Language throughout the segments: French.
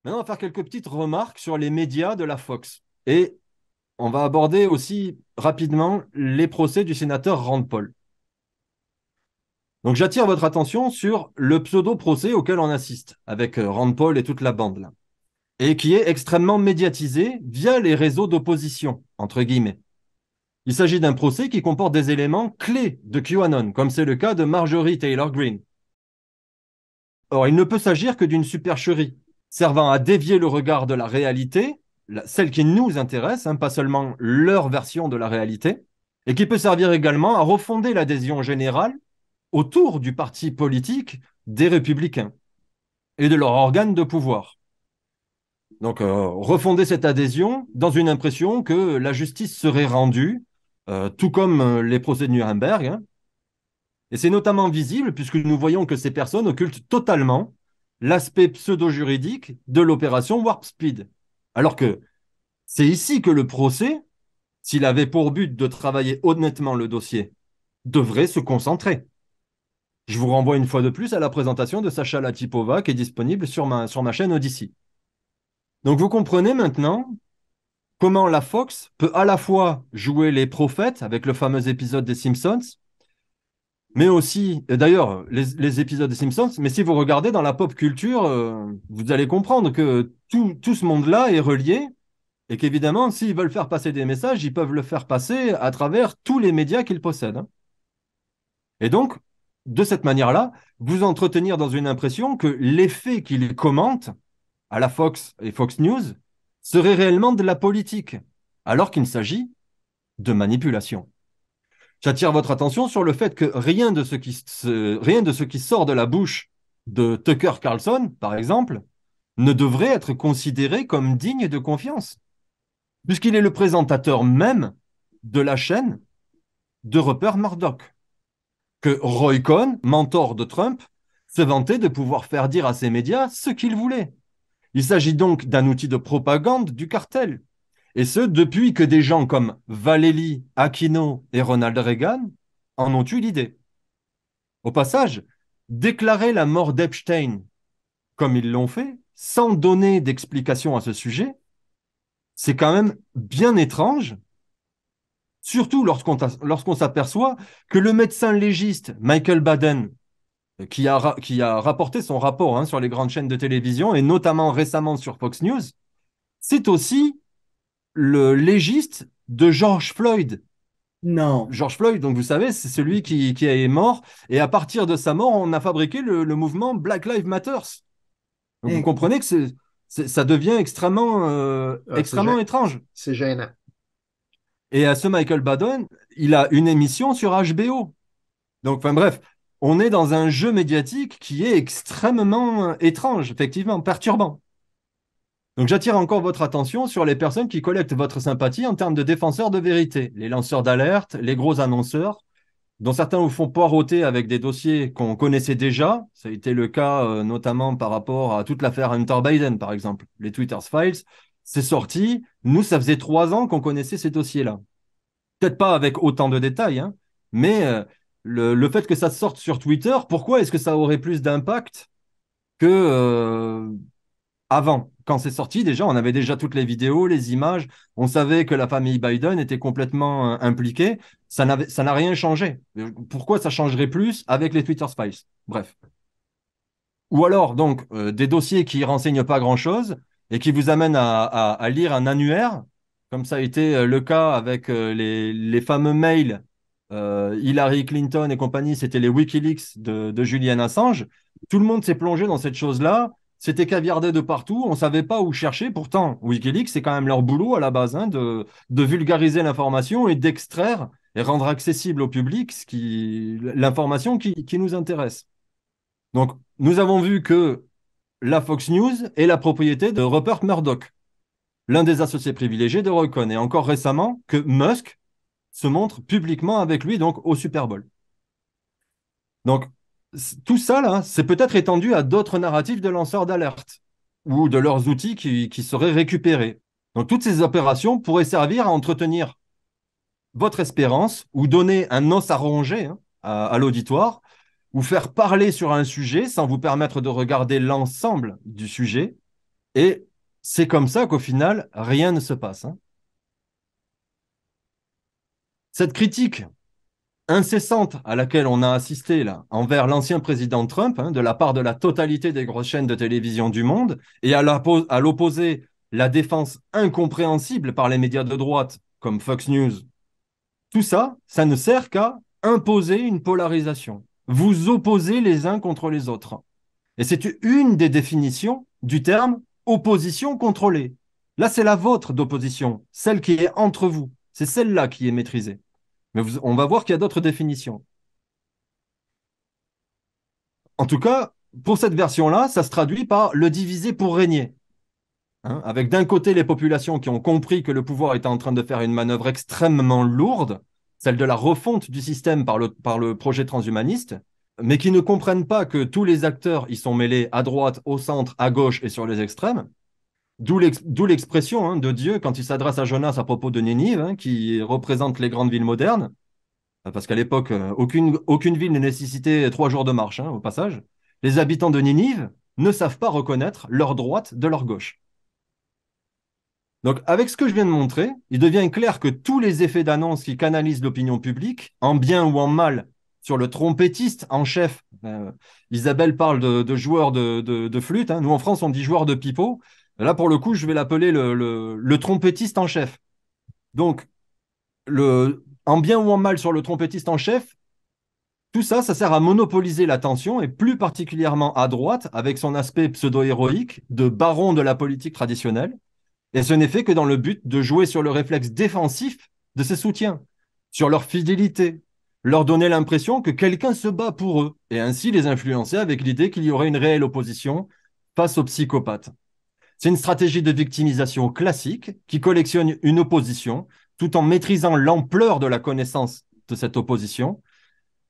Maintenant, on va faire quelques petites remarques sur les médias de la Fox. Et on va aborder aussi rapidement les procès du sénateur Rand Paul. Donc, j'attire votre attention sur le pseudo-procès auquel on assiste, avec Rand Paul et toute la bande là, et qui est extrêmement médiatisé via les réseaux d'opposition, entre guillemets. Il s'agit d'un procès qui comporte des éléments clés de QAnon, comme c'est le cas de Marjorie Taylor Greene. Or, il ne peut s'agir que d'une supercherie, servant à dévier le regard de la réalité, celle qui nous intéresse, hein, pas seulement leur version de la réalité, et qui peut servir également à refonder l'adhésion générale autour du parti politique des républicains et de leur organe de pouvoir. Donc, refonder cette adhésion dans une impression que la justice serait rendue, tout comme les procès de Nuremberg, hein. Et c'est notamment visible puisque nous voyons que ces personnes occultent totalement l'aspect pseudo-juridique de l'opération Warp Speed. Alors que c'est ici que le procès, s'il avait pour but de travailler honnêtement le dossier, devrait se concentrer. Je vous renvoie une fois de plus à la présentation de Sacha Latipova qui est disponible sur ma chaîne Odyssey. Donc vous comprenez maintenant comment la Fox peut à la fois jouer les prophètes avec le fameux épisode des Simpsons, mais aussi, d'ailleurs, les épisodes des Simpsons, mais si vous regardez dans la pop culture, vous allez comprendre que tout ce monde-là est relié et qu'évidemment, s'ils veulent faire passer des messages, ils peuvent le faire passer à travers tous les médias qu'ils possèdent, hein. Et donc, de cette manière-là, vous entretenir dans une impression que les faits qu'ils commentent à la Fox et Fox News seraient réellement de la politique, alors qu'il s'agit de manipulation. J'attire votre attention sur le fait que rien de ce qui sort de la bouche de Tucker Carlson, par exemple, ne devrait être considéré comme digne de confiance, puisqu'il est le présentateur même de la chaîne de Rupert Murdoch, que Roy Cohn, mentor de Trump, se vantait de pouvoir faire dire à ses médias ce qu'il voulait. Il s'agit donc d'un outil de propagande du cartel, et ce, depuis que des gens comme Valery Aquino et Ronald Reagan en ont eu l'idée. Au passage, déclarer la mort d'Epstein, comme ils l'ont fait, sans donner d'explication à ce sujet, c'est quand même bien étrange, surtout lorsqu'on s'aperçoit que le médecin légiste Michael Baden, qui a rapporté son rapport, hein, sur les grandes chaînes de télévision, et notamment récemment sur Fox News, c'est aussi le légiste de George Floyd. Non. George Floyd, donc vous savez, c'est celui qui est mort, et à partir de sa mort, on a fabriqué le mouvement Black Lives Matter. Donc vous Hein, comprenez que ça devient extrêmement étrange. c'est gênant. Et à ce Michael Baden, il a une émission sur HBO. Donc, enfin bref, on est dans un jeu médiatique qui est extrêmement étrange, effectivement, perturbant. Donc j'attire encore votre attention sur les personnes qui collectent votre sympathie en termes de défenseurs de vérité, les lanceurs d'alerte, les gros annonceurs, dont certains vous font poireauter avec des dossiers qu'on connaissait déjà. Ça a été le cas notamment par rapport à toute l'affaire Hunter Biden, par exemple, les Twitter Files. C'est sorti. Nous, ça faisait 3 ans qu'on connaissait ces dossiers-là. Peut-être pas avec autant de détails, hein, mais le fait que ça sorte sur Twitter, pourquoi est-ce que ça aurait plus d'impact que avant? Quand c'est sorti, déjà, on avait déjà toutes les vidéos, les images, on savait que la famille Biden était complètement impliquée. Ça n'a rien changé. Pourquoi ça changerait plus avec les Twitter Spies? Bref. Ou alors, donc, des dossiers qui renseignent pas grand-chose et qui vous amènent à lire un annuaire, comme ça a été le cas avec les fameux mails Hillary Clinton et compagnie, c'était les Wikileaks de Julian Assange. Tout le monde s'est plongé dans cette chose-là. C'était caviardé de partout. On ne savait pas où chercher. Pourtant, Wikileaks, c'est quand même leur boulot à la base, hein, de vulgariser l'information et d'extraire et rendre accessible au public l'information qui nous intéresse. Donc, nous avons vu que la Fox News est la propriété de Rupert Murdoch, l'un des associés privilégiés de Roy Cohn. Et encore récemment, que Musk se montre publiquement avec lui, donc au Super Bowl. Donc, tout ça, là, c'est peut-être étendu à d'autres narratifs de lanceurs d'alerte ou de leurs outils qui seraient récupérés. Donc, toutes ces opérations pourraient servir à entretenir votre espérance ou donner un os à ronger, hein, à l'auditoire ou faire parler sur un sujet sans vous permettre de regarder l'ensemble du sujet Et c'est comme ça qu'au final, rien ne se passe, hein. Cette critique incessante à laquelle on a assisté là, envers l'ancien président Trump, hein, de la part de la totalité des grosses chaînes de télévision du monde, et à l'opposé, la défense incompréhensible par les médias de droite comme Fox News, tout ça, ça ne sert qu'à imposer une polarisation. Vous opposez les uns contre les autres. Et c'est une des définitions du terme opposition contrôlée. Là, c'est la vôtre d'opposition, celle qui est entre vous. C'est celle-là qui est maîtrisée. Mais on va voir qu'il y a d'autres définitions. En tout cas, pour cette version-là, ça se traduit par le diviser pour régner, hein, avec d'un côté les populations qui ont compris que le pouvoir était en train de faire une manœuvre extrêmement lourde, celle de la refonte du système par le projet transhumaniste, mais qui ne comprennent pas que tous les acteurs y sont mêlés à droite, au centre, à gauche et sur les extrêmes. D'où l'expression, hein, de Dieu quand il s'adresse à Jonas à propos de Ninive, hein, qui représente les grandes villes modernes, parce qu'à l'époque, aucune ville ne nécessitait 3 jours de marche, hein, au passage. Les habitants de Ninive ne savent pas reconnaître leur droite de leur gauche. Donc, avec ce que je viens de montrer, il devient clair que tous les effets d'annonce qui canalisent l'opinion publique, en bien ou en mal, sur le trompettiste en chef, Isabelle parle de joueur de flûte, hein. Nous en France on dit joueur de pipeau, là pour le coup je vais l'appeler le trompettiste en chef. Donc, en bien ou en mal sur le trompettiste en chef, tout ça, ça sert à monopoliser l'attention et plus particulièrement à droite, avec son aspect pseudo-héroïque de baron de la politique traditionnelle. Et ce n'est fait que dans le but de jouer sur le réflexe défensif de ses soutiens, sur leur fidélité, leur donner l'impression que quelqu'un se bat pour eux, et ainsi les influencer avec l'idée qu'il y aurait une réelle opposition face aux psychopathes. C'est une stratégie de victimisation classique qui collectionne une opposition tout en maîtrisant l'ampleur de la connaissance de cette opposition.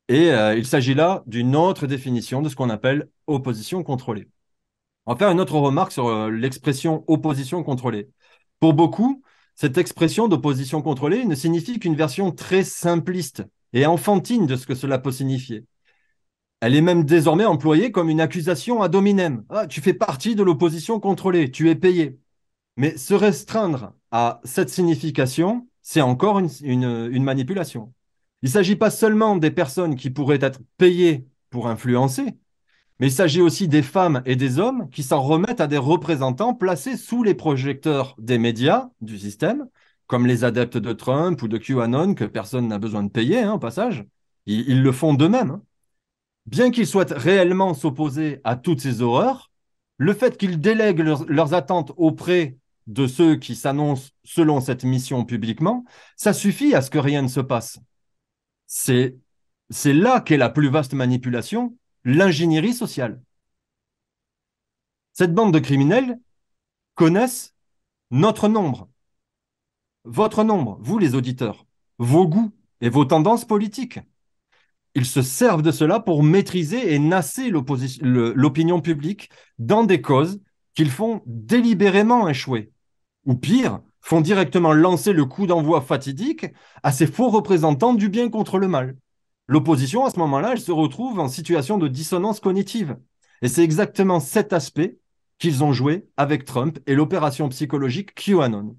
Et il s'agit là d'une autre définition de ce qu'on appelle opposition contrôlée. On va faire une autre remarque sur l'expression opposition contrôlée. Pour beaucoup, cette expression d'opposition contrôlée ne signifie qu'une version très simpliste et enfantine de ce que cela peut signifier. Elle est même désormais employée comme une accusation ad hominem. Ah, tu fais partie de l'opposition contrôlée, tu es payé. Mais se restreindre à cette signification, c'est encore une manipulation. Il ne s'agit pas seulement des personnes qui pourraient être payées pour influencer, mais il s'agit aussi des femmes et des hommes qui s'en remettent à des représentants placés sous les projecteurs des médias du système, comme les adeptes de Trump ou de QAnon, que personne n'a besoin de payer, hein, au passage. Ils le font d'eux-mêmes, hein. Bien qu'ils souhaitent réellement s'opposer à toutes ces horreurs, le fait qu'ils délèguent leurs attentes auprès de ceux qui s'annoncent selon cette mission publiquement, ça suffit à ce que rien ne se passe. C'est, c'est là qu'est la plus vaste manipulation, l'ingénierie sociale. Cette bande de criminels connaissent notre nombre, votre nombre, vous les auditeurs, vos goûts et vos tendances politiques. Ils se servent de cela pour maîtriser et nasser l'opinion publique dans des causes qu'ils font délibérément échouer. Ou pire, font directement lancer le coup d'envoi fatidique à ces faux représentants du bien contre le mal. L'opposition, à ce moment-là, elle se retrouve en situation de dissonance cognitive. Et c'est exactement cet aspect qu'ils ont joué avec Trump et l'opération psychologique QAnon.